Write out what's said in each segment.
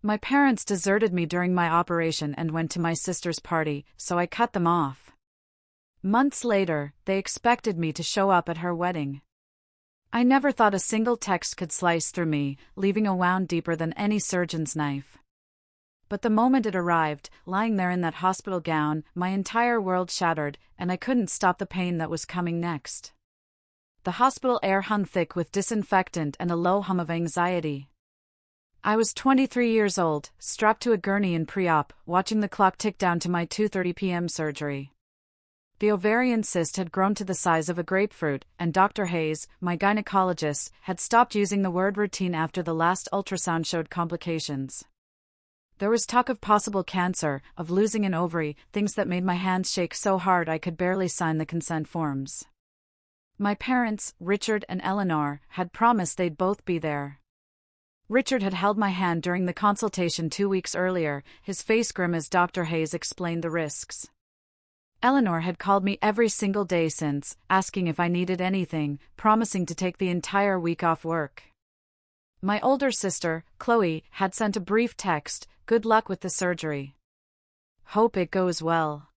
My parents deserted me during my operation and went to my sister's party, so I cut them off. Months later, they expected me to show up at her wedding. I never thought a single text could slice through me, leaving a wound deeper than any surgeon's knife. But the moment it arrived, lying there in that hospital gown, my entire world shattered, and I couldn't stop the pain that was coming next. The hospital air hung thick with disinfectant and a low hum of anxiety. I was 23 years old, strapped to a gurney in pre-op, watching the clock tick down to my 2:30 p.m. surgery. The ovarian cyst had grown to the size of a grapefruit, and Dr. Hayes, my gynecologist, had stopped using the word routine after the last ultrasound showed complications. There was talk of possible cancer, of losing an ovary, things that made my hands shake so hard I could barely sign the consent forms. My parents, Richard and Eleanor, had promised they'd both be there. Richard had held my hand during the consultation 2 weeks earlier, his face grim as Dr. Hayes explained the risks. Eleanor had called me every single day since, asking if I needed anything, promising to take the entire week off work. My older sister, Chloe, had sent a brief text, "Good luck with the surgery. Hope it goes well."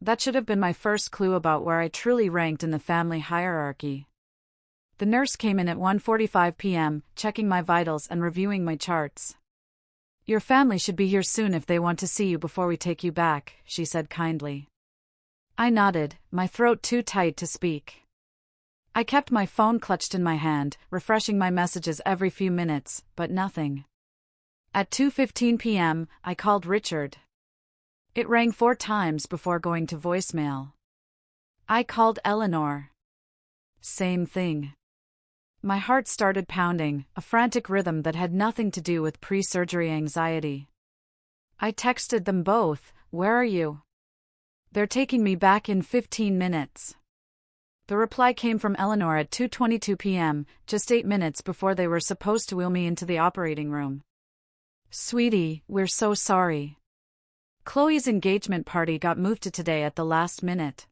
That should have been my first clue about where I truly ranked in the family hierarchy. The nurse came in at 1:45 p.m., checking my vitals and reviewing my charts. "Your family should be here soon if they want to see you before we take you back," she said kindly. I nodded, my throat too tight to speak. I kept my phone clutched in my hand, refreshing my messages every few minutes, but nothing. At 2:15 p.m., I called Richard. It rang 4 times before going to voicemail. I called Eleanor. Same thing. My heart started pounding, a frantic rhythm that had nothing to do with pre-surgery anxiety. I texted them both, "Where are you?" "They're taking me back in 15 minutes. The reply came from Eleanor at 2:22 p.m., just 8 minutes before they were supposed to wheel me into the operating room. "Sweetie, we're so sorry. Chloe's engagement party got moved to today at the last minute.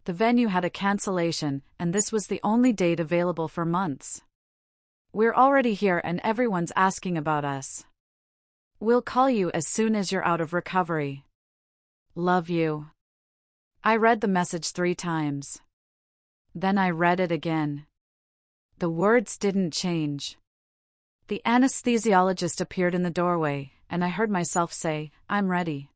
The venue had a cancellation, and this was the only date available for months. We're already here and everyone's asking about us. We'll call you as soon as you're out of recovery. Love you." I read the message 3 times. Then I read it again. The words didn't change. The anesthesiologist appeared in the doorway, and I heard myself say, "I'm ready."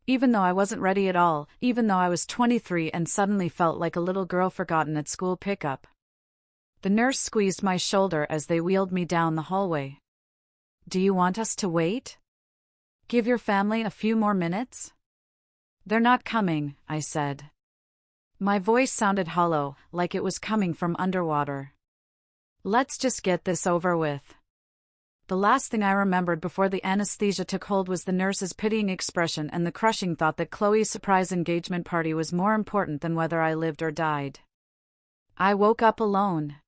Even though I wasn't ready at all, even though I was 23 and suddenly felt like a little girl forgotten at school pickup. The nurse squeezed my shoulder as they wheeled me down the hallway. "Do you want us to wait? Give your family a few more minutes?" "They're not coming," I said. My voice sounded hollow, like it was coming from underwater. "Let's just get this over with." The last thing I remembered before the anesthesia took hold was the nurse's pitying expression and the crushing thought that Chloe's surprise engagement party was more important than whether I lived or died. I woke up alone.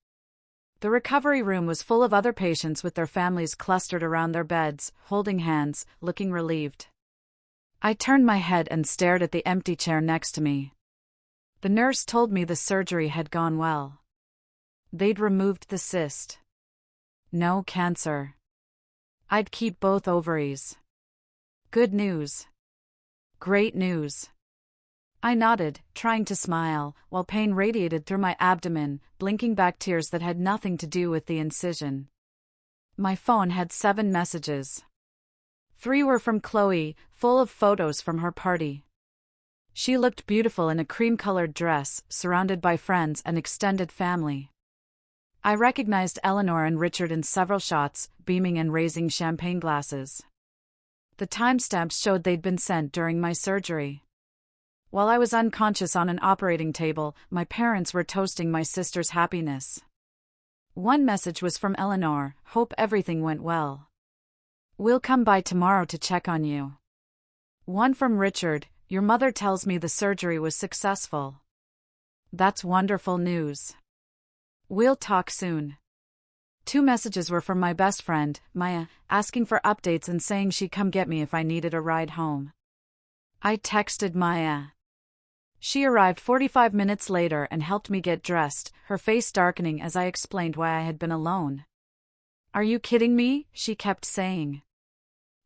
The recovery room was full of other patients with their families clustered around their beds, holding hands, looking relieved. I turned my head and stared at the empty chair next to me. The nurse told me the surgery had gone well. They'd removed the cyst. No cancer. I'd keep both ovaries. Good news. Great news. I nodded, trying to smile, while pain radiated through my abdomen, blinking back tears that had nothing to do with the incision. My phone had 7 messages. 3 were from Chloe, full of photos from her party. She looked beautiful in a cream-colored dress, surrounded by friends and extended family. I recognized Eleanor and Richard in several shots, beaming and raising champagne glasses. The timestamps showed they'd been sent during my surgery. While I was unconscious on an operating table, my parents were toasting my sister's happiness. One message was from Eleanor, "Hope everything went well. We'll come by tomorrow to check on you." One from Richard, "Your mother tells me the surgery was successful. That's wonderful news. We'll talk soon." 2 messages were from my best friend, Maya, asking for updates and saying she'd come get me if I needed a ride home. I texted Maya. She arrived 45 minutes later and helped me get dressed, her face darkening as I explained why I had been alone. "Are you kidding me?" she kept saying.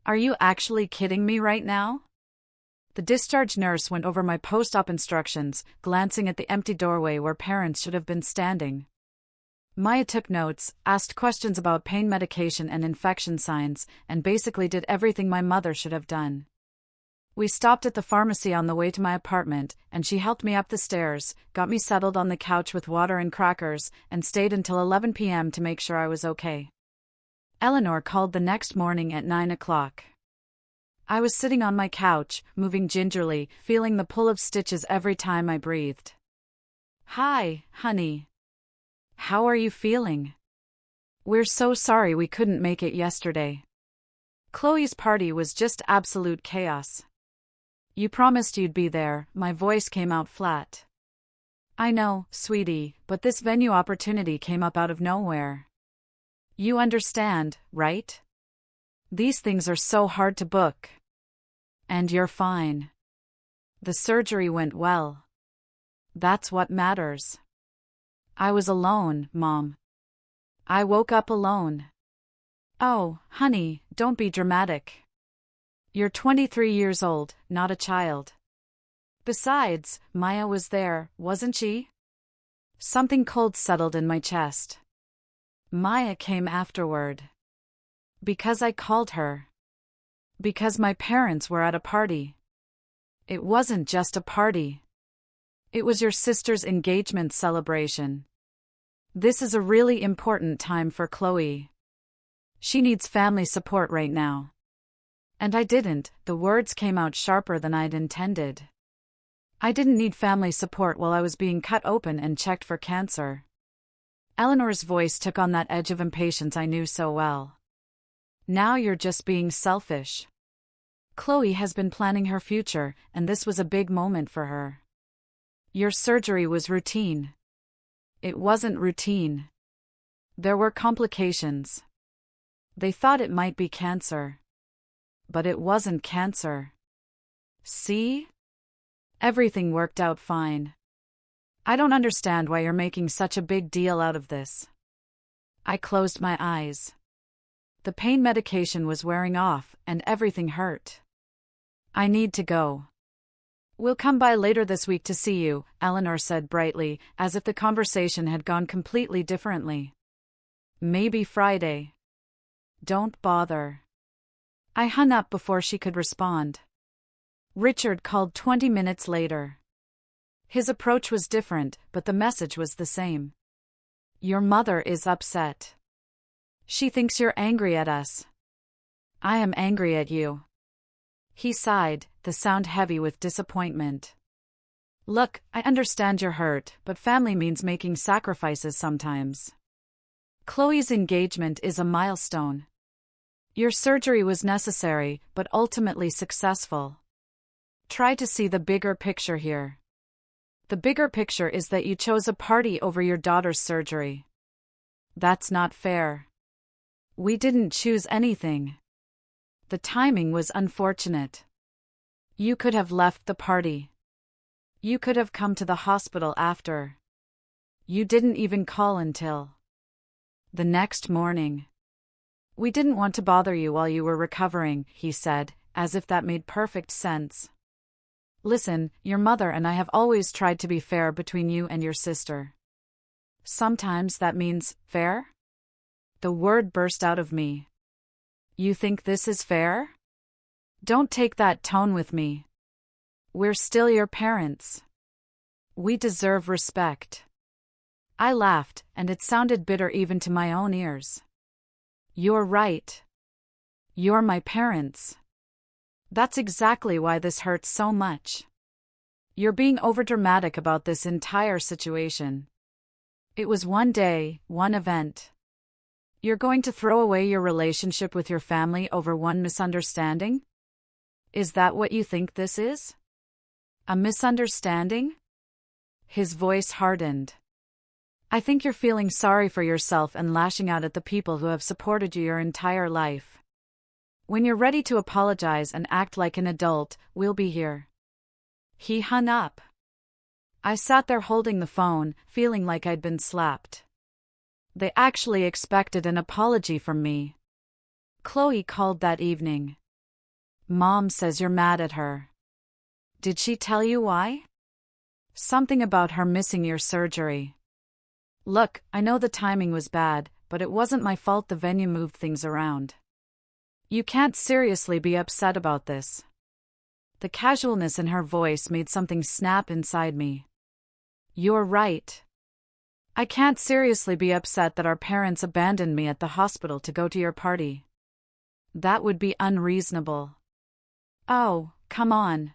Are you actually kidding me right now? The discharge nurse went over my post-op instructions, glancing at the empty doorway where parents should have been standing. Maya took notes, asked questions about pain medication and infection signs, and basically did everything my mother should have done. We stopped at the pharmacy on the way to my apartment, and she helped me up the stairs, got me settled on the couch with water and crackers, and stayed until 11 p.m. to make sure I was okay. Eleanor called the next morning at 9 o'clock. I was sitting on my couch, moving gingerly, feeling the pull of stitches every time I breathed. "Hi, honey. How are you feeling? We're so sorry we couldn't make it yesterday. Chloe's party was just absolute chaos. You promised you'd be there." My voice came out flat. "I know, sweetie, but this venue opportunity came up out of nowhere. You understand, right? These things are so hard to book. And you're fine. The surgery went well. That's what matters. I was alone, Mom. I woke up alone." "Oh, honey, don't be dramatic. You're 23 years old, not a child. Besides, Maya was there, wasn't she?" Something cold settled in my chest. Maya came afterward. Because I called her. Because my parents were at a party. It wasn't just a party. It was your sister's engagement celebration. This is a really important time for Chloe. She needs family support right now. And I didn't. The words came out sharper than I'd intended. I didn't need family support while I was being cut open and checked for cancer. Eleanor's voice took on that edge of impatience I knew so well. "Now you're just being selfish. Chloe has been planning her future, and this was a big moment for her. Your surgery was routine." It wasn't routine. There were complications. They thought it might be cancer. But it wasn't cancer. See? Everything worked out fine. I don't understand why you're making such a big deal out of this. I closed my eyes. The pain medication was wearing off, and everything hurt. I need to go. "We'll come by later this week to see you," Eleanor said brightly, as if the conversation had gone completely differently. "Maybe Friday." "Don't bother." I hung up before she could respond. Richard called 20 minutes later. His approach was different, but the message was the same. "Your mother is upset. She thinks you're angry at us." "I am angry at you." He sighed, the sound heavy with disappointment. "Look, I understand you're hurt, but family means making sacrifices sometimes. Chloe's engagement is a milestone. Your surgery was necessary, but ultimately successful. Try to see the bigger picture here. The bigger picture is that you chose a party over your daughter's surgery. That's not fair. We didn't choose anything. The timing was unfortunate. You could have left the party. You could have come to the hospital after. You didn't even call until the next morning. We didn't want to bother you while you were recovering," he said, as if that made perfect sense. "Listen, your mother and I have always tried to be fair between you and your sister. Sometimes that means fair?" The word burst out of me. "You think this is fair? Don't take that tone with me. We're still your parents. We deserve respect." I laughed, and it sounded bitter even to my own ears. "You're right. You're my parents. That's exactly why this hurts so much. You're being overdramatic about this entire situation. It was one day, one event. You're going to throw away your relationship with your family over one misunderstanding? Is that what you think this is? A misunderstanding?" His voice hardened. "I think you're feeling sorry for yourself and lashing out at the people who have supported you your entire life. When you're ready to apologize and act like an adult, we'll be here." He hung up. I sat there holding the phone, feeling like I'd been slapped. They actually expected an apology from me. Chloe called that evening. Mom says you're mad at her. Did she tell you why? Something about her missing your surgery. Look, I know the timing was bad, but it wasn't my fault the venue moved things around. You can't seriously be upset about this. The casualness in her voice made something snap inside me. You're right. I can't seriously be upset that our parents abandoned me at the hospital to go to your party. That would be unreasonable. Oh, come on.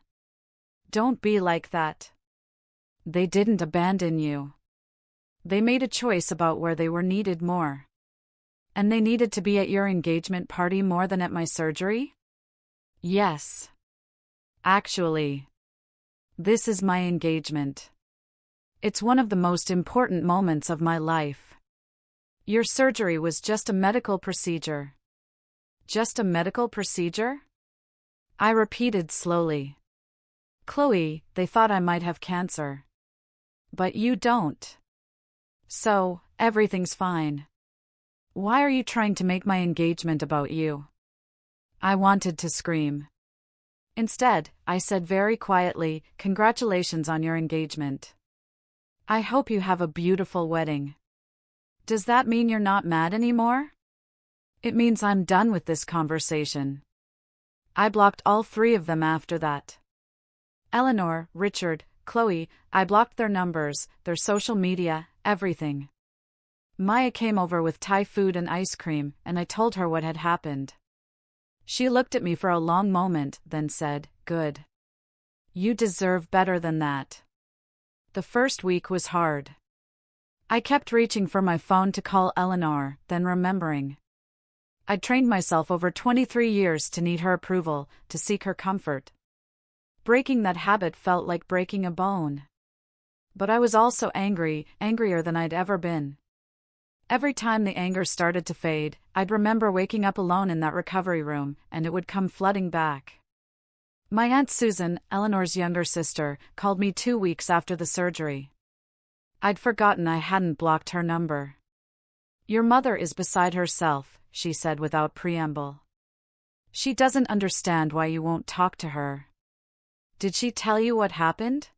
Don't be like that. They didn't abandon you. They made a choice about where they were needed more. And they needed to be at your engagement party more than at my surgery? Yes. Actually, this is my engagement. It's one of the most important moments of my life. Your surgery was just a medical procedure. Just a medical procedure? I repeated slowly. Chloe, they thought I might have cancer. But you don't. So, everything's fine. Why are you trying to make my engagement about you? I wanted to scream. Instead, I said very quietly, congratulations on your engagement. I hope you have a beautiful wedding. Does that mean you're not mad anymore? It means I'm done with this conversation. I blocked all three of them after that. Eleanor, Richard, Chloe, I blocked their numbers, their social media, everything. Maya came over with Thai food and ice cream, and I told her what had happened. She looked at me for a long moment, then said, "Good. You deserve better than that." The first week was hard. I kept reaching for my phone to call Eleanor, then remembering. I'd trained myself over 23 years to need her approval, to seek her comfort. Breaking that habit felt like breaking a bone. But I was also angry, angrier than I'd ever been. Every time the anger started to fade, I'd remember waking up alone in that recovery room, and it would come flooding back. My Aunt Susan, Eleanor's younger sister, called me 2 weeks after the surgery. I'd forgotten I hadn't blocked her number. Your mother is beside herself, she said without preamble. She doesn't understand why you won't talk to her. Did she tell you what happened?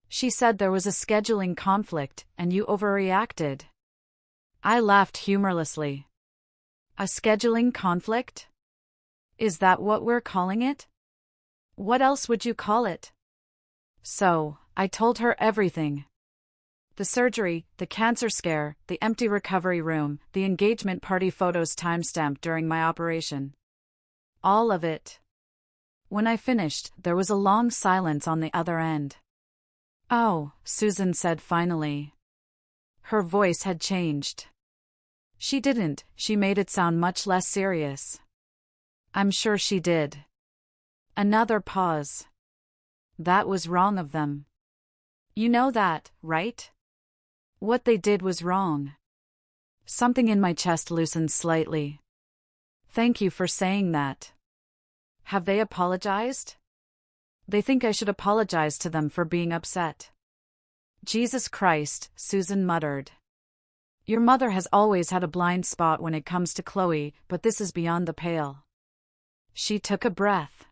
She said there was a scheduling conflict, and you overreacted. I laughed humorlessly. A scheduling conflict? Is that what we're calling it? What else would you call it? So, I told her everything. The surgery, the cancer scare, the empty recovery room, the engagement party photos timestamped during my operation. All of it. When I finished, there was a long silence on the other end. "Oh," Susan said finally. Her voice had changed. She didn't, she made it sound much less serious. I'm sure she did. Another pause. That was wrong of them. You know that, right? What they did was wrong. Something in my chest loosened slightly. Thank you for saying that. Have they apologized? They think I should apologize to them for being upset. Jesus Christ, Susan muttered. Your mother has always had a blind spot when it comes to Chloe, but this is beyond the pale. She took a breath.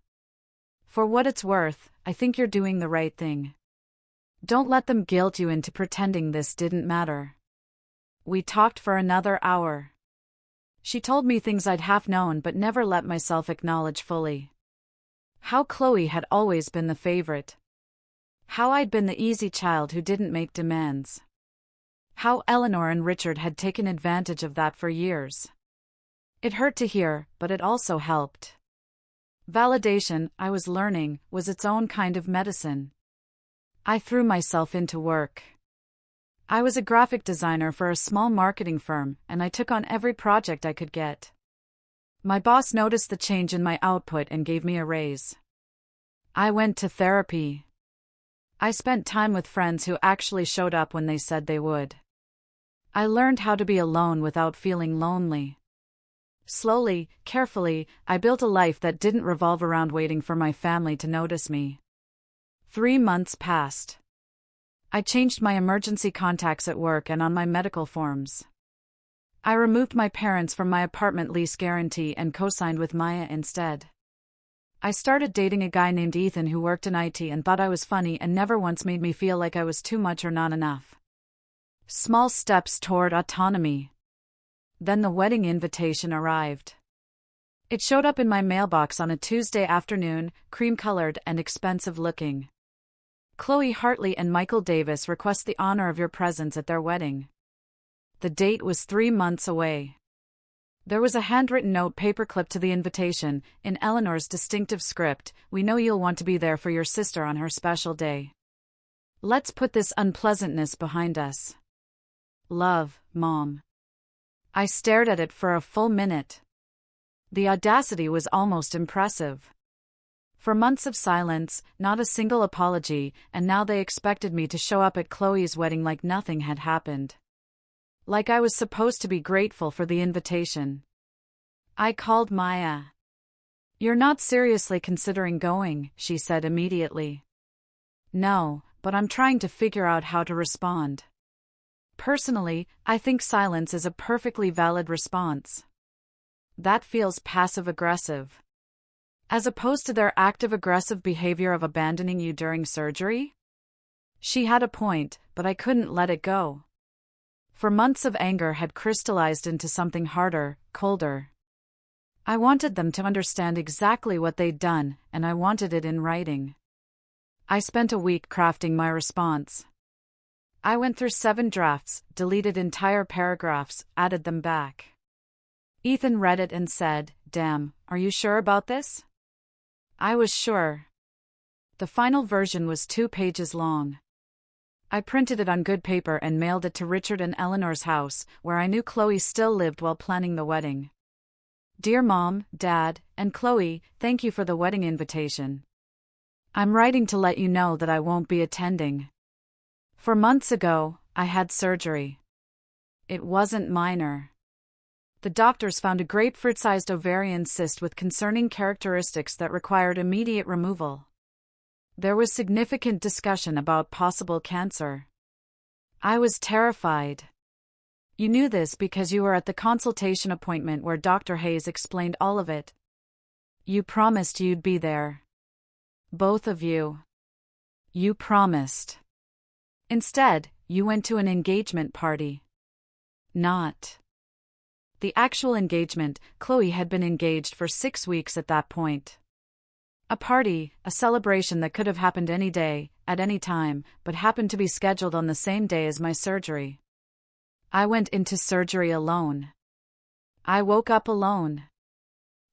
For what it's worth, I think you're doing the right thing. Don't let them guilt you into pretending this didn't matter. We talked for another hour. She told me things I'd half known but never let myself acknowledge fully. How Chloe had always been the favorite. How I'd been the easy child who didn't make demands. How Eleanor and Richard had taken advantage of that for years. It hurt to hear, but it also helped. Validation, I was learning, was its own kind of medicine. I threw myself into work. I was a graphic designer for a small marketing firm, and I took on every project I could get. My boss noticed the change in my output and gave me a raise. I went to therapy. I spent time with friends who actually showed up when they said they would. I learned how to be alone without feeling lonely. Slowly, carefully, I built a life that didn't revolve around waiting for my family to notice me. 3 months passed. I changed my emergency contacts at work and on my medical forms. I removed my parents from my apartment lease guarantee and co-signed with Maya instead. I started dating a guy named Ethan who worked in IT and thought I was funny and never once made me feel like I was too much or not enough. Small steps toward autonomy. Then the wedding invitation arrived. It showed up in my mailbox on a Tuesday afternoon, cream-colored and expensive-looking. Chloe Hartley and Michael Davis request the honor of your presence at their wedding. The date was 3 months away. There was a handwritten note paperclipped to the invitation, in Eleanor's distinctive script. We know you'll want to be there for your sister on her special day. Let's put this unpleasantness behind us. Love, Mom. I stared at it for a full minute. The audacity was almost impressive. For months of silence, not a single apology, and now they expected me to show up at Chloe's wedding like nothing had happened. Like I was supposed to be grateful for the invitation. I called Maya. "You're not seriously considering going," she said immediately. "No, but I'm trying to figure out how to respond. Personally, I think silence is a perfectly valid response. That feels passive-aggressive. As opposed to their active-aggressive behavior of abandoning you during surgery?" She had a point, but I couldn't let it go. For months of anger had crystallized into something harder, colder. I wanted them to understand exactly what they'd done, and I wanted it in writing. I spent a week crafting my response. I went through 7 drafts, deleted entire paragraphs, added them back. Ethan read it and said, "Damn, are you sure about this?" I was sure. The final version was 2 pages long. I printed it on good paper and mailed it to Richard and Eleanor's house, where I knew Chloe still lived while planning the wedding. "Dear Mom, Dad, and Chloe, thank you for the wedding invitation. I'm writing to let you know that I won't be attending. 4 months ago, I had surgery. It wasn't minor. The doctors found a grapefruit-sized ovarian cyst with concerning characteristics that required immediate removal. There was significant discussion about possible cancer. I was terrified. You knew this because you were at the consultation appointment where Dr. Hayes explained all of it. You promised you'd be there. Both of you. You promised. Instead, you went to an engagement party. Not. The actual engagement. Chloe had been engaged for 6 weeks at that point. A party, a celebration that could have happened any day, at any time, but happened to be scheduled on the same day as my surgery. I went into surgery alone. I woke up alone.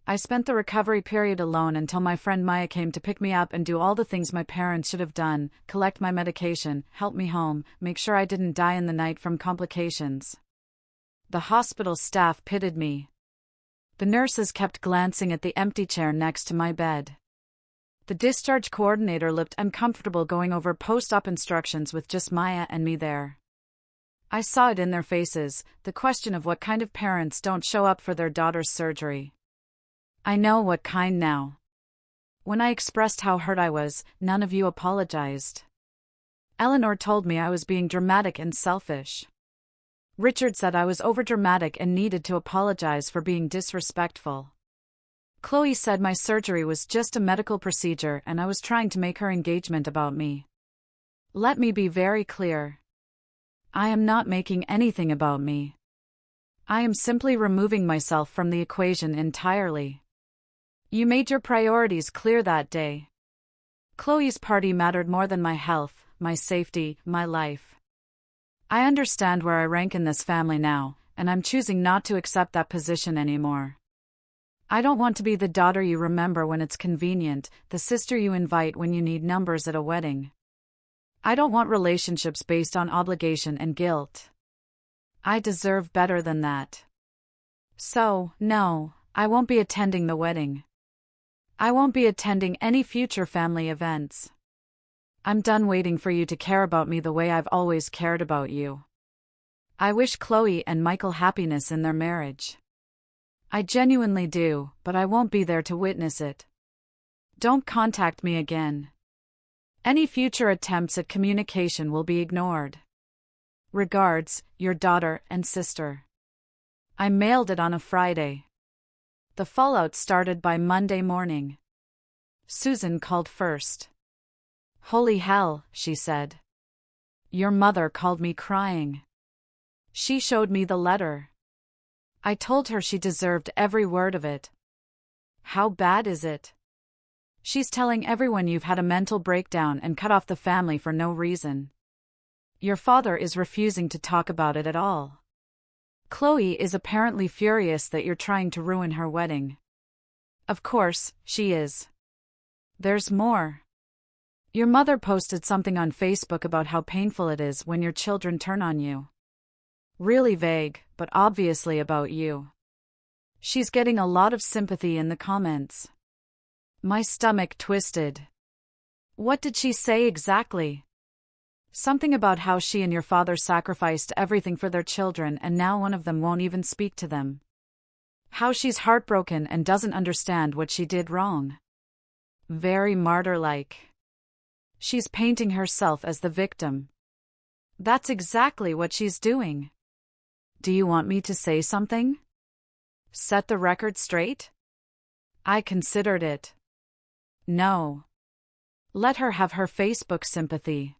I spent the recovery period alone until my friend Maya came to pick me up and do all the things my parents should have done: collect my medication, help me home, make sure I didn't die in the night from complications. The hospital staff pitied me. The nurses kept glancing at the empty chair next to my bed. The discharge coordinator looked uncomfortable going over post-op instructions with just Maya and me there. I saw it in their faces, the question of what kind of parents don't show up for their daughter's surgery. I know what kind now. When I expressed how hurt I was, none of you apologized. Eleanor told me I was being dramatic and selfish. Richard said I was overdramatic and needed to apologize for being disrespectful. Chloe said my surgery was just a medical procedure and I was trying to make her engagement about me. Let me be very clear. I am not making anything about me. I am simply removing myself from the equation entirely. You made your priorities clear that day. Chloe's party mattered more than my health, my safety, my life. I understand where I rank in this family now, and I'm choosing not to accept that position anymore. I don't want to be the daughter you remember when it's convenient, the sister you invite when you need numbers at a wedding. I don't want relationships based on obligation and guilt. I deserve better than that. So, no, I won't be attending the wedding. I won't be attending any future family events. I'm done waiting for you to care about me the way I've always cared about you. I wish Chloe and Michael happiness in their marriage. I genuinely do, but I won't be there to witness it. Don't contact me again. Any future attempts at communication will be ignored. Regards, your daughter and sister. I mailed it on a Friday. The fallout started by Monday morning. Susan called first. Holy hell, she said. Your mother called me crying. She showed me the letter. I told her she deserved every word of it. How bad is it? She's telling everyone you've had a mental breakdown and cut off the family for no reason. Your father is refusing to talk about it at all. Chloe is apparently furious that you're trying to ruin her wedding. Of course, she is. There's more. Your mother posted something on Facebook about how painful it is when your children turn on you. Really vague, but obviously about you. She's getting a lot of sympathy in the comments. My stomach twisted. What did she say exactly? Something about how she and your father sacrificed everything for their children and now one of them won't even speak to them. How she's heartbroken and doesn't understand what she did wrong. Very martyr-like. She's painting herself as the victim. That's exactly what she's doing. Do you want me to say something? Set the record straight? I considered it. No. Let her have her Facebook sympathy.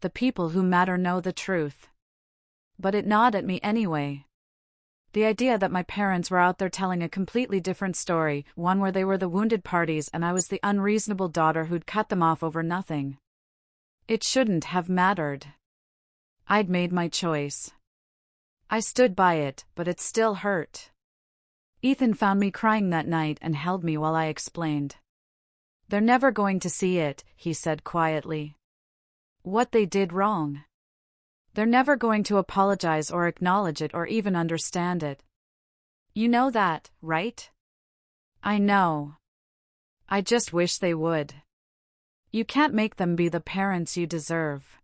The people who matter know the truth. But it gnawed at me anyway. The idea that my parents were out there telling a completely different story, one where they were the wounded parties and I was the unreasonable daughter who'd cut them off over nothing. It shouldn't have mattered. I'd made my choice. I stood by it, but it still hurt. Ethan found me crying that night and held me while I explained. They're never going to see it, he said quietly. What they did wrong. They're never going to apologize or acknowledge it or even understand it. You know that, right? I know. I just wish they would. You can't make them be the parents you deserve.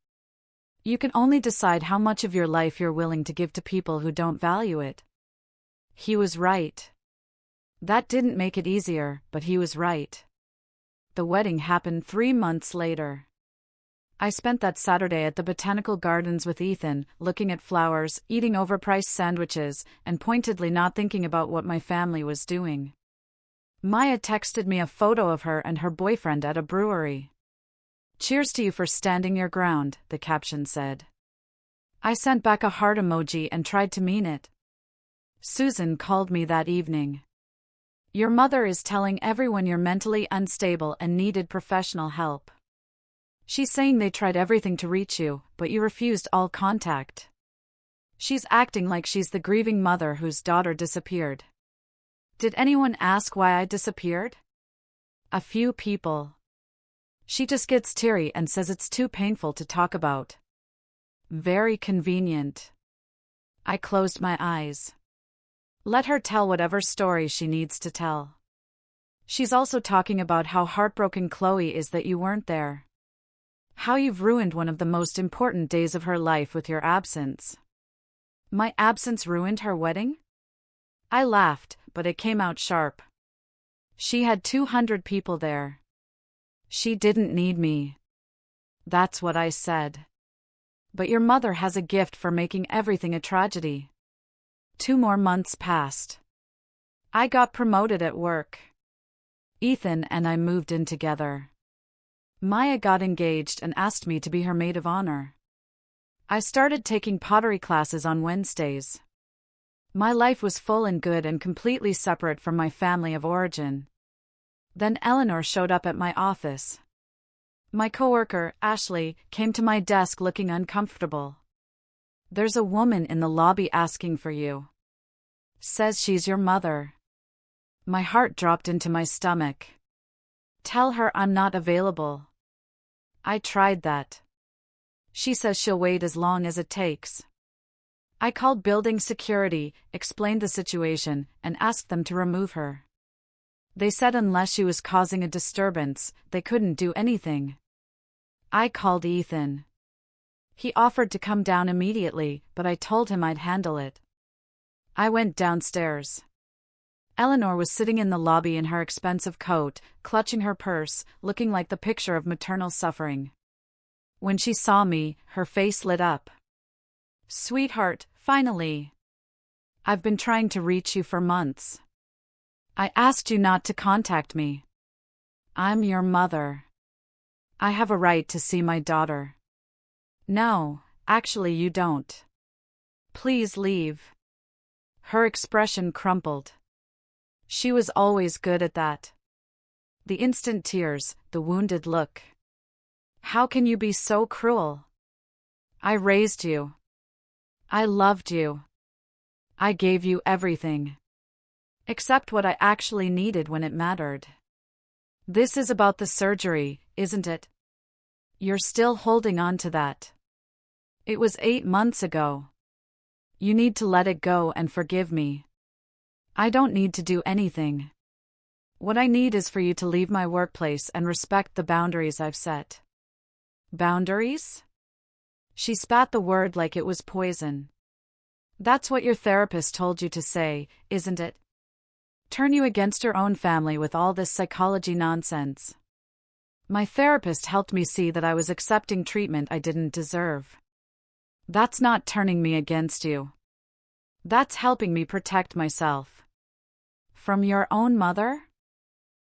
You can only decide how much of your life you're willing to give to people who don't value it. He was right. That didn't make it easier, but he was right. The wedding happened 3 months later. I spent that Saturday at the Botanical Gardens with Ethan, looking at flowers, eating overpriced sandwiches, and pointedly not thinking about what my family was doing. Maya texted me a photo of her and her boyfriend at a brewery. Cheers to you for standing your ground, the caption said. I sent back a heart emoji and tried to mean it. Susan called me that evening. Your mother is telling everyone you're mentally unstable and needed professional help. She's saying they tried everything to reach you, but you refused all contact. She's acting like she's the grieving mother whose daughter disappeared. Did anyone ask why I disappeared? A few people. She just gets teary and says it's too painful to talk about. Very convenient. I closed my eyes. Let her tell whatever story she needs to tell. She's also talking about how heartbroken Chloe is that you weren't there. How you've ruined one of the most important days of her life with your absence. My absence ruined her wedding? I laughed, but it came out sharp. She had 200 people there. She didn't need me. That's what I said. But your mother has a gift for making everything a tragedy. 2 more months passed. I got promoted at work. Ethan and I moved in together. Maya got engaged and asked me to be her maid of honor. I started taking pottery classes on Wednesdays. My life was full and good and completely separate from my family of origin. Then Eleanor showed up at my office. My coworker, Ashley, came to my desk looking uncomfortable. There's a woman in the lobby asking for you. Says she's your mother. My heart dropped into my stomach. Tell her I'm not available. I tried that. She says she'll wait as long as it takes. I called building security, explained the situation, and asked them to remove her. They said unless she was causing a disturbance, they couldn't do anything. I called Ethan. He offered to come down immediately, but I told him I'd handle it. I went downstairs. Eleanor was sitting in the lobby in her expensive coat, clutching her purse, looking like the picture of maternal suffering. When she saw me, her face lit up. Sweetheart, finally. I've been trying to reach you for months. I asked you not to contact me. I'm your mother. I have a right to see my daughter. No, actually, you don't. Please leave. Her expression crumpled. She was always good at that. The instant tears, the wounded look. How can you be so cruel? I raised you. I loved you. I gave you everything. Except what I actually needed when it mattered. This is about the surgery, isn't it? You're still holding on to that. It was 8 months ago. You need to let it go and forgive me. I don't need to do anything. What I need is for you to leave my workplace and respect the boundaries I've set. Boundaries? She spat the word like it was poison. That's what your therapist told you to say, isn't it? Turn you against your own family with all this psychology nonsense. My therapist helped me see that I was accepting treatment I didn't deserve. That's not turning me against you. That's helping me protect myself. From your own mother?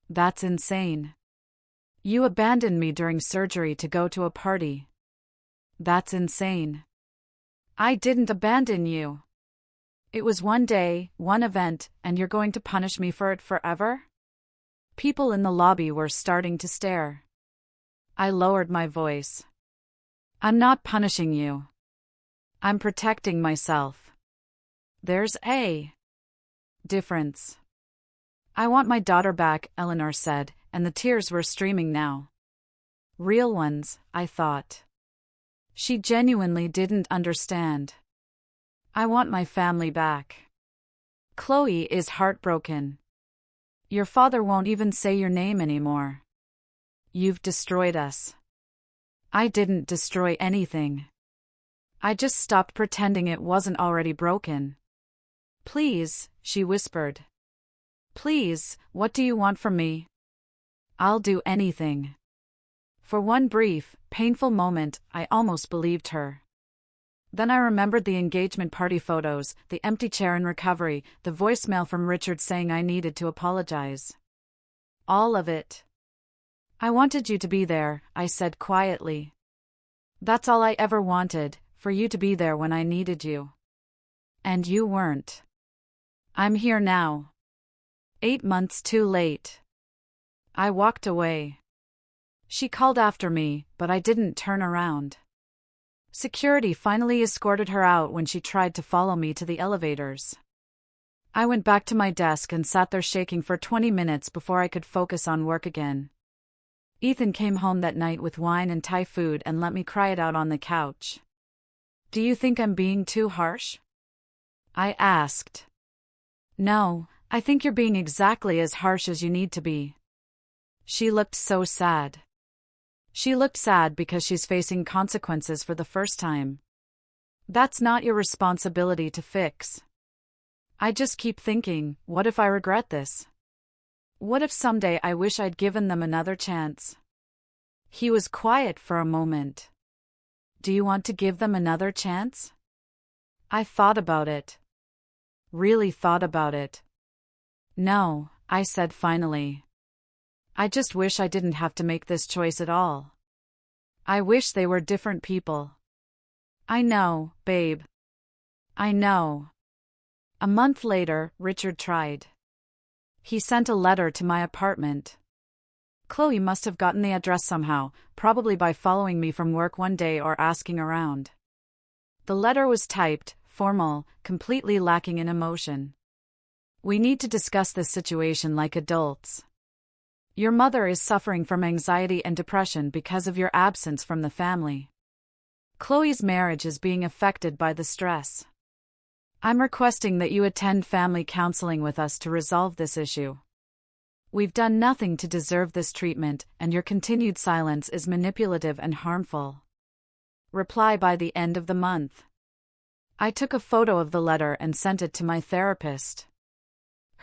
That's insane. You abandoned me during surgery to go to a party. That's insane. I didn't abandon you. It was one day, one event, and you're going to punish me for it forever? People in the lobby were starting to stare. I lowered my voice. I'm not punishing you. I'm protecting myself. There's a difference. I want my daughter back, Eleanor said, and the tears were streaming now. Real ones, I thought. She genuinely didn't understand. I want my family back. Chloe is heartbroken. Your father won't even say your name anymore. You've destroyed us. I didn't destroy anything. I just stopped pretending it wasn't already broken. Please, she whispered. Please, what do you want from me? I'll do anything. For one brief, painful moment, I almost believed her. Then I remembered the engagement party photos, the empty chair in recovery, the voicemail from Richard saying I needed to apologize. All of it. I wanted you to be there, I said quietly. That's all I ever wanted, for you to be there when I needed you. And you weren't. I'm here now. 8 months too late. I walked away. She called after me, but I didn't turn around. Security finally escorted her out when she tried to follow me to the elevators. I went back to my desk and sat there shaking for 20 minutes before I could focus on work again. Ethan came home that night with wine and Thai food and let me cry it out on the couch. Do you think I'm being too harsh? I asked. No, I think you're being exactly as harsh as you need to be. She looked so sad. She looked sad because she's facing consequences for the first time. That's not your responsibility to fix. I just keep thinking, what if I regret this? What if someday I wish I'd given them another chance? He was quiet for a moment. Do you want to give them another chance? I thought about it. Really thought about it. No, I said finally. I just wish I didn't have to make this choice at all. I wish they were different people. I know, babe. I know. A month later, Richard tried. He sent a letter to my apartment. Chloe must have gotten the address somehow, probably by following me from work one day or asking around. The letter was typed, formal, completely lacking in emotion. We need to discuss this situation like adults. Your mother is suffering from anxiety and depression because of your absence from the family. Chloe's marriage is being affected by the stress. I'm requesting that you attend family counseling with us to resolve this issue. We've done nothing to deserve this treatment, and your continued silence is manipulative and harmful. Reply by the end of the month. I took a photo of the letter and sent it to my therapist.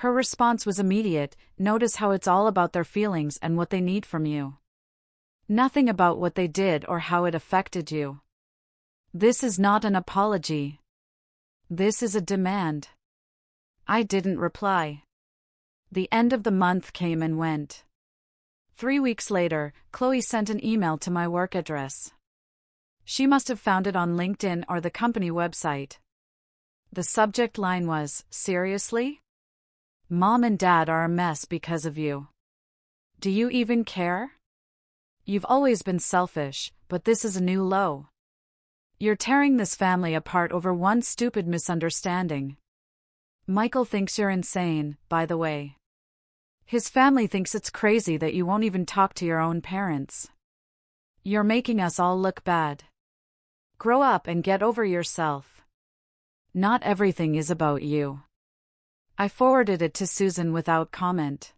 Her response was immediate. Notice how it's all about their feelings and what they need from you. Nothing about what they did or how it affected you. This is not an apology. This is a demand. I didn't reply. The end of the month came and went. 3 weeks later, Chloe sent an email to my work address. She must have found it on LinkedIn or the company website. The subject line was, "Seriously? Mom and Dad are a mess because of you. Do you even care? You've always been selfish, but this is a new low. You're tearing this family apart over one stupid misunderstanding. Michael thinks you're insane, by the way. His family thinks it's crazy that you won't even talk to your own parents. You're making us all look bad. Grow up and get over yourself. Not everything is about you." I forwarded it to Susan without comment.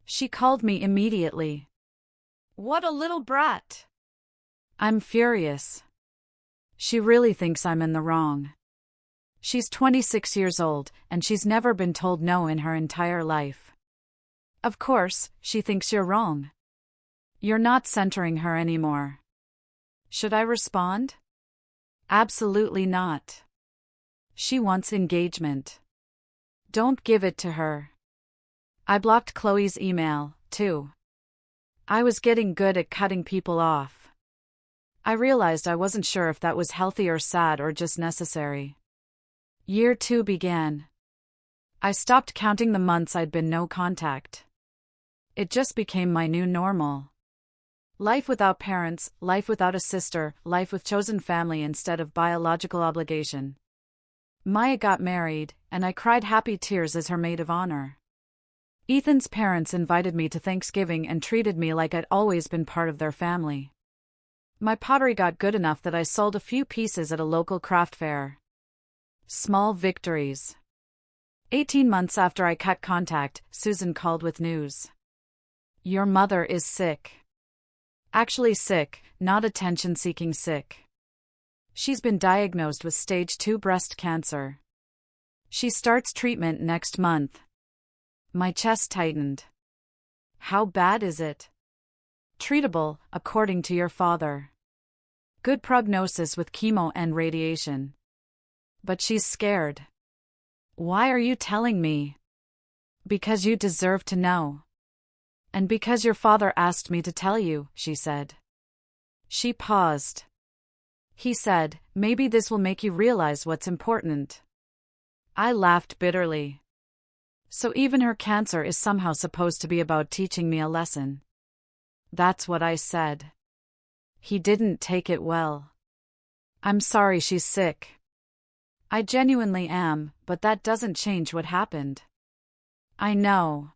She called me immediately. "What a little brat." I'm furious. She really thinks I'm in the wrong. She's 26 years old, and she's never been told no in her entire life. Of course, she thinks you're wrong. You're not centering her anymore. Should I respond? Absolutely not. She wants engagement. Don't give it to her. I blocked Chloe's email, too. I was getting good at cutting people off. I realized I wasn't sure if that was healthy or sad or just necessary. Year 2 began. I stopped counting the months I'd been no contact. It just became my new normal. Life without parents, life without a sister, life with chosen family instead of biological obligation. Maya got married, and I cried happy tears as her maid of honor. Ethan's parents invited me to Thanksgiving and treated me like I'd always been part of their family. My pottery got good enough that I sold a few pieces at a local craft fair. Small victories. 18 months after I cut contact, Susan called with news. "Your mother is sick. Actually sick, not attention-seeking sick. She's been diagnosed with stage 2 breast cancer. She starts treatment next month." My chest tightened. "How bad is it?" "Treatable, according to your father. Good prognosis with chemo and radiation." But she's scared. "Why are you telling me?" "Because you deserve to know. And because your father asked me to tell you," she said. She paused. "He said, maybe this will make you realize what's important." I laughed bitterly. So even her cancer is somehow supposed to be about teaching me a lesson. That's what I said. He didn't take it well. "I'm sorry she's sick." I genuinely am, but that doesn't change what happened. "I know.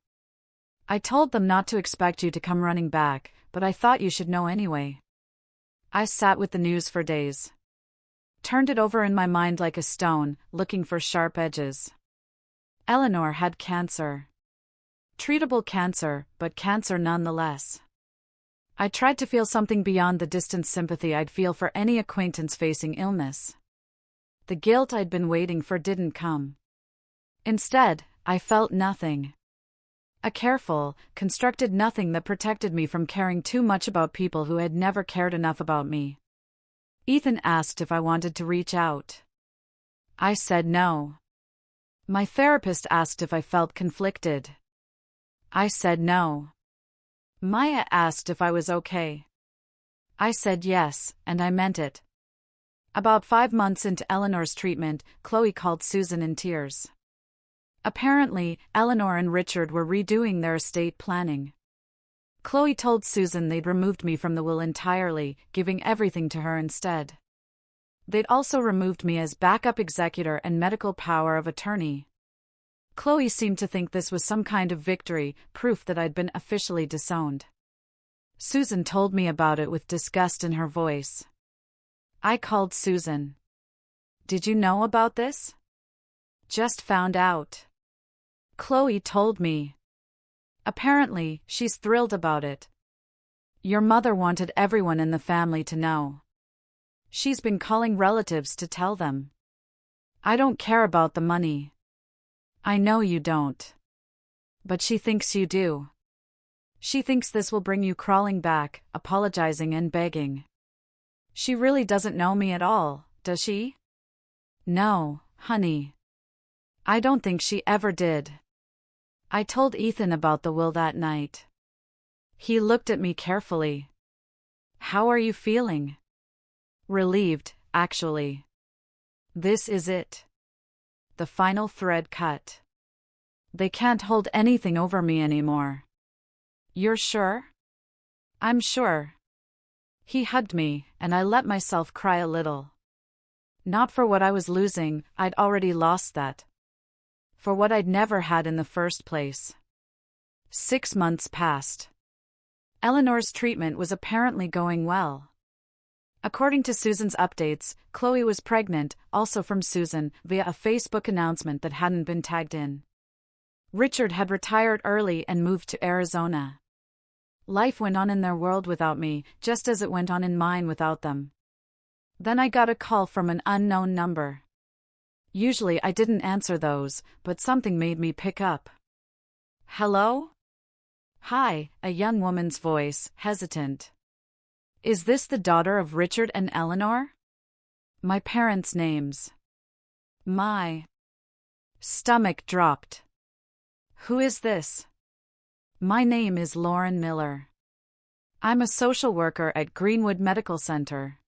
I told them not to expect you to come running back, but I thought you should know anyway." I sat with the news for days. Turned it over in my mind like a stone, looking for sharp edges. Eleanor had cancer. Treatable cancer, but cancer nonetheless. I tried to feel something beyond the distant sympathy I'd feel for any acquaintance facing illness. The guilt I'd been waiting for didn't come. Instead, I felt nothing. A careful, constructed nothing that protected me from caring too much about people who had never cared enough about me. Ethan asked if I wanted to reach out. I said no. My therapist asked if I felt conflicted. I said no. Maya asked if I was okay. I said yes, and I meant it. About 5 months into Eleanor's treatment, Chloe called Susan in tears. Apparently, Eleanor and Richard were redoing their estate planning. Chloe told Susan they'd removed me from the will entirely, giving everything to her instead. They'd also removed me as backup executor and medical power of attorney. Chloe seemed to think this was some kind of victory, proof that I'd been officially disowned. Susan told me about it with disgust in her voice. I called Susan. "Did you know about this?" "Just found out." Chloe told me. Apparently, she's thrilled about it. Your mother wanted everyone in the family to know. She's been calling relatives to tell them. I don't care about the money. I know you don't. But she thinks you do. She thinks this will bring you crawling back, apologizing and begging. She really doesn't know me at all, does she? No, honey. I don't think she ever did. I told Ethan about the will that night. He looked at me carefully. How are you feeling? Relieved, actually. This is it. The final thread cut. They can't hold anything over me anymore. You're sure? I'm sure. He hugged me, and I let myself cry a little. Not for what I was losing, I'd already lost that. For what I'd never had in the first place. 6 months passed. Eleanor's treatment was apparently going well. According to Susan's updates, Chloe was pregnant, also from Susan, via a Facebook announcement that hadn't been tagged in. Richard had retired early and moved to Arizona. Life went on in their world without me, just as it went on in mine without them. Then I got a call from an unknown number. Usually I didn't answer those, but something made me pick up. Hello? Hi, a young woman's voice, hesitant. Is this the daughter of Richard and Eleanor? My parents' names. My stomach dropped. Who is this? My name is Lauren Miller. I'm a social worker at Greenwood Medical Center.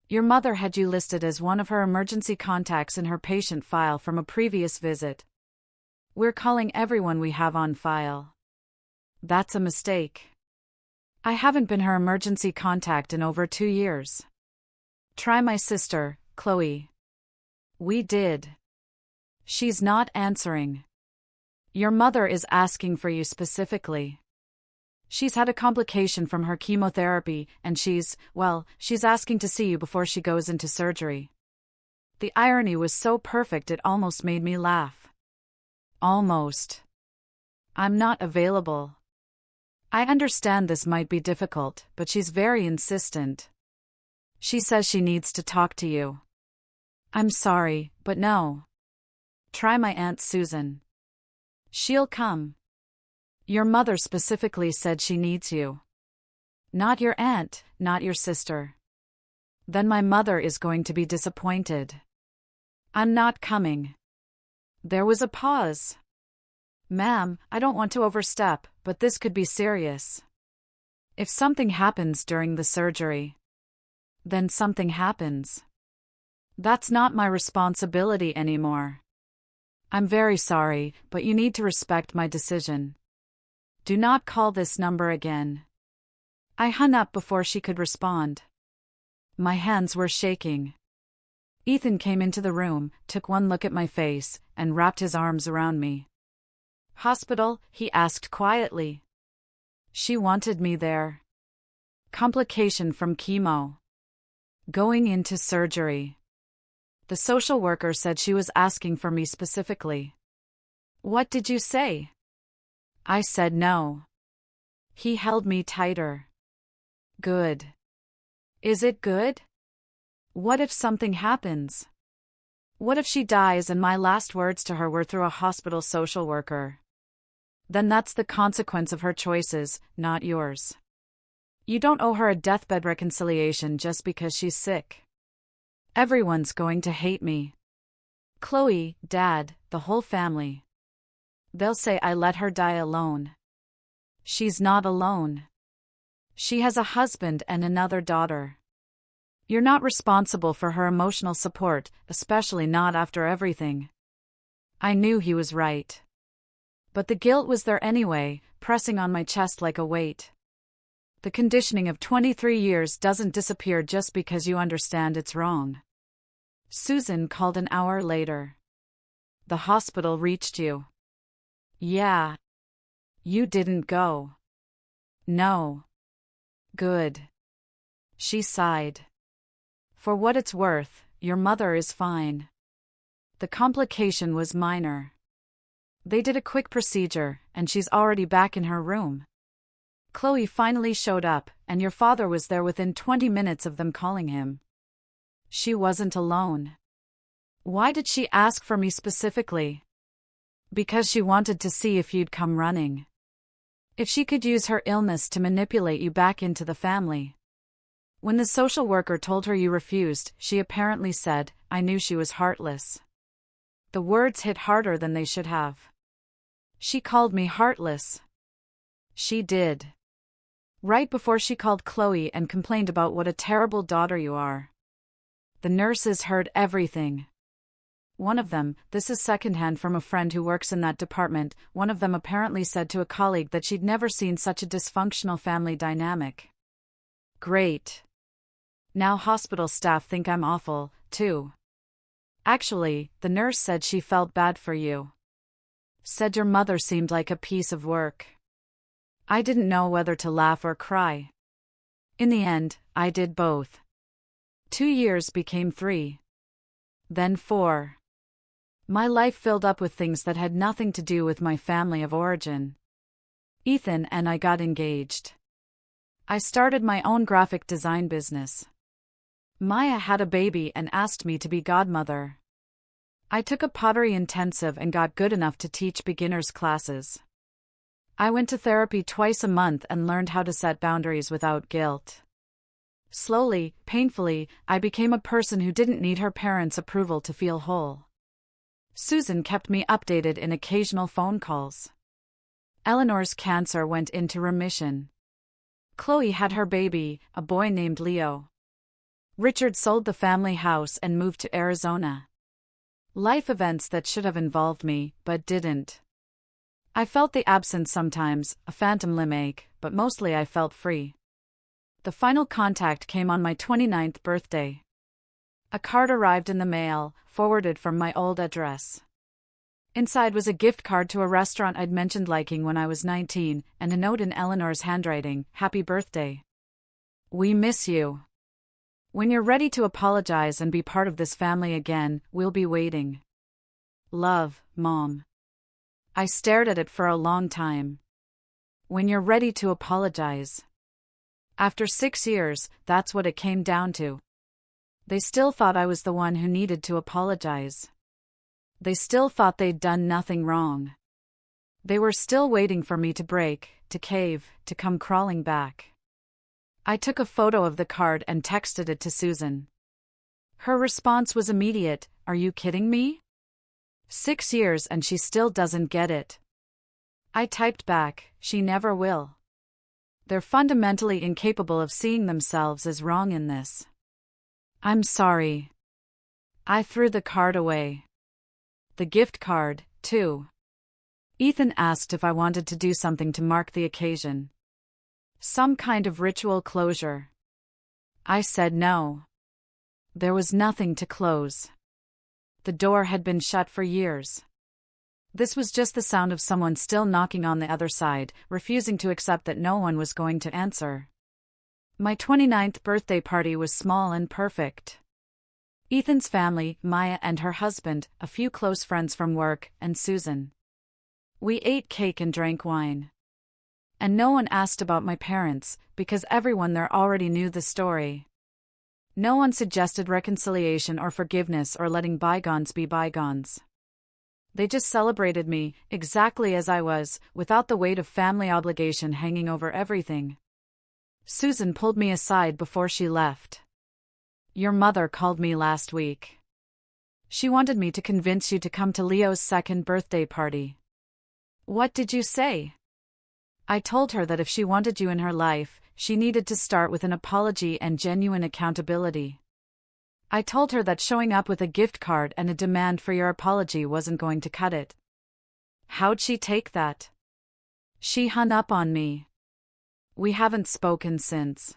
Your mother had you listed as one of her emergency contacts in her patient file from a previous visit. We're calling everyone we have on file. That's a mistake. I haven't been her emergency contact in over 2 years. Try my sister, Chloe. We did. She's not answering. Your mother is asking for you specifically. She's had a complication from her chemotherapy, and she's asking to see you before she goes into surgery. The irony was so perfect it almost made me laugh. Almost. I'm not available. I understand this might be difficult, but she's very insistent. She says she needs to talk to you. I'm sorry, but no. Try my Aunt Susan. She'll come. Your mother specifically said she needs you. Not your aunt, not your sister. Then my mother is going to be disappointed. I'm not coming. There was a pause. Ma'am, I don't want to overstep, but this could be serious. If something happens during the surgery, then something happens. That's not my responsibility anymore. I'm very sorry, but you need to respect my decision. Do not call this number again. I hung up before she could respond. My hands were shaking. Ethan came into the room, took one look at my face, and wrapped his arms around me. Hospital? He asked quietly. She wanted me there. Complication from chemo. Going into surgery. The social worker said she was asking for me specifically. What did you say? I said no. He held me tighter. Good. Is it good? What if something happens? What if she dies and my last words to her were through a hospital social worker? Then that's the consequence of her choices, not yours. You don't owe her a deathbed reconciliation just because she's sick. Everyone's going to hate me. Chloe, Dad, the whole family. They'll say I let her die alone. She's not alone. She has a husband and another daughter. You're not responsible for her emotional support, especially not after everything. I knew he was right. But the guilt was there anyway, pressing on my chest like a weight. The conditioning of 23 years doesn't disappear just because you understand it's wrong. Susan called an hour later. The hospital reached you. Yeah. You didn't go. No. Good. She sighed. For what it's worth, your mother is fine. The complication was minor. They did a quick procedure, and she's already back in her room. Chloe finally showed up, and your father was there within 20 minutes of them calling him. She wasn't alone. Why did she ask for me specifically? Because she wanted to see if you'd come running. If she could use her illness to manipulate you back into the family. When the social worker told her you refused, she apparently said, I knew she was heartless. The words hit harder than they should have. She called me heartless. She did. Right before she called Chloe and complained about what a terrible daughter you are. The nurses heard everything. One of them, this is secondhand from a friend who works in that department, one of them apparently said to a colleague that she'd never seen such a dysfunctional family dynamic. Great. Now hospital staff think I'm awful, too. Actually, the nurse said she felt bad for you. Said your mother seemed like a piece of work. I didn't know whether to laugh or cry. In the end, I did both. 2 years became 3. Then 4. My life filled up with things that had nothing to do with my family of origin. Ethan and I got engaged. I started my own graphic design business. Maya had a baby and asked me to be godmother. I took a pottery intensive and got good enough to teach beginners classes. I went to therapy twice a month and learned how to set boundaries without guilt. Slowly, painfully, I became a person who didn't need her parents' approval to feel whole. Susan kept me updated in occasional phone calls. Eleanor's cancer went into remission. Chloe had her baby, a boy named Leo. Richard sold the family house and moved to Arizona. Life events that should have involved me, but didn't. I felt the absence sometimes, a phantom limbache, but mostly I felt free. The final contact came on my 29th birthday. A card arrived in the mail, forwarded from my old address. Inside was a gift card to a restaurant I'd mentioned liking when I was 19, and a note in Eleanor's handwriting, "Happy birthday. We miss you. When you're ready to apologize and be part of this family again, we'll be waiting. Love, Mom." I stared at it for a long time. When you're ready to apologize. After 6 years, that's what it came down to. They still thought I was the one who needed to apologize. They still thought they'd done nothing wrong. They were still waiting for me to break, to cave, to come crawling back. I took a photo of the card and texted it to Susan. Her response was immediate, "Are you kidding me? 6 years and she still doesn't get it." I typed back, "She never will. They're fundamentally incapable of seeing themselves as wrong in this. I'm sorry." I threw the card away. The gift card, too. Ethan asked if I wanted to do something to mark the occasion. Some kind of ritual closure. I said no. There was nothing to close. The door had been shut for years. This was just the sound of someone still knocking on the other side, refusing to accept that no one was going to answer. My 29th birthday party was small and perfect. Ethan's family, Maya and her husband, a few close friends from work, and Susan. We ate cake and drank wine. And no one asked about my parents, because everyone there already knew the story. No one suggested reconciliation or forgiveness or letting bygones be bygones. They just celebrated me, exactly as I was, without the weight of family obligation hanging over everything. Susan pulled me aside before she left. "Your mother called me last week. She wanted me to convince you to come to Leo's 2nd birthday party." "What did you say?" "I told her that if she wanted you in her life, she needed to start with an apology and genuine accountability. I told her that showing up with a gift card and a demand for your apology wasn't going to cut it." "How'd she take that?" "She hung up on me. We haven't spoken since."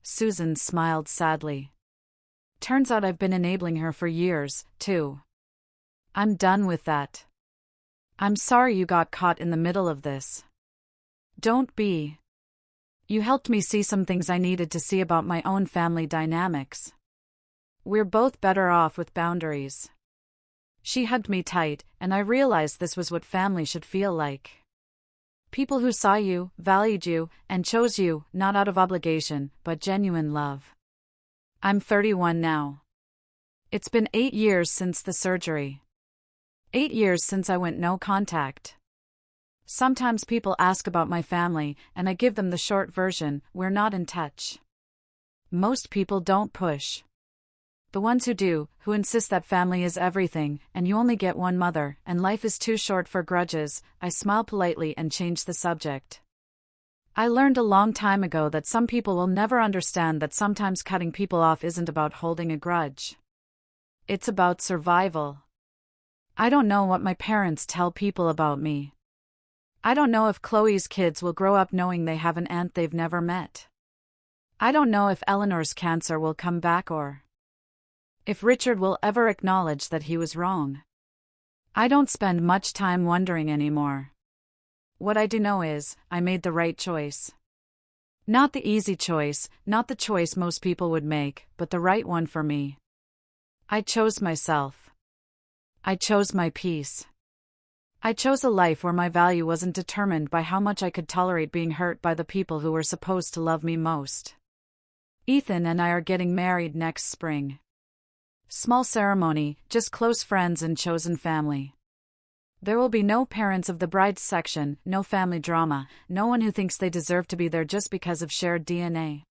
Susan smiled sadly. "Turns out I've been enabling her for years, too. I'm done with that. I'm sorry you got caught in the middle of this. Don't be. You helped me see some things I needed to see about my own family dynamics. We're both better off with boundaries." She hugged me tight, and I realized this was what family should feel like. People who saw you, valued you, and chose you, not out of obligation, but genuine love. I'm 31 now. It's been 8 years since the surgery. 8 years since I went no contact. Sometimes people ask about my family, and I give them the short version, "We're not in touch." Most people don't push. The ones who do, who insist that family is everything, and you only get one mother, and life is too short for grudges, I smile politely and change the subject. I learned a long time ago that some people will never understand that sometimes cutting people off isn't about holding a grudge. It's about survival. I don't know what my parents tell people about me. I don't know if Chloe's kids will grow up knowing they have an aunt they've never met. I don't know if Eleanor's cancer will come back or if Richard will ever acknowledge that he was wrong. I don't spend much time wondering anymore. What I do know is, I made the right choice. Not the easy choice, not the choice most people would make, but the right one for me. I chose myself. I chose my peace. I chose a life where my value wasn't determined by how much I could tolerate being hurt by the people who were supposed to love me most. Ethan and I are getting married next spring. Small ceremony, just close friends and chosen family. There will be no parents of the bride's section, no family drama, no one who thinks they deserve to be there just because of shared DNA.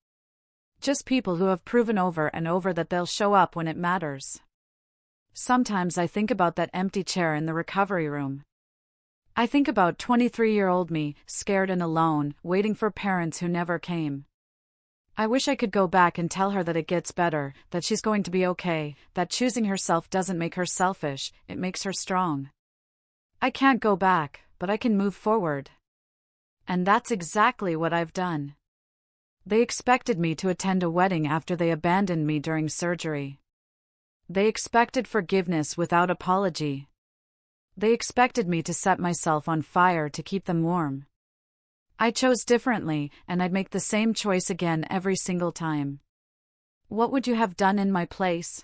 Just people who have proven over and over that they'll show up when it matters. Sometimes I think about that empty chair in the recovery room. I think about 23-year-old me, scared and alone, waiting for parents who never came. I wish I could go back and tell her that it gets better, that she's going to be okay, that choosing herself doesn't make her selfish, it makes her strong. I can't go back, but I can move forward. And that's exactly what I've done. They expected me to attend a wedding after they abandoned me during surgery. They expected forgiveness without apology. They expected me to set myself on fire to keep them warm. I chose differently, and I'd make the same choice again every single time. What would you have done in my place?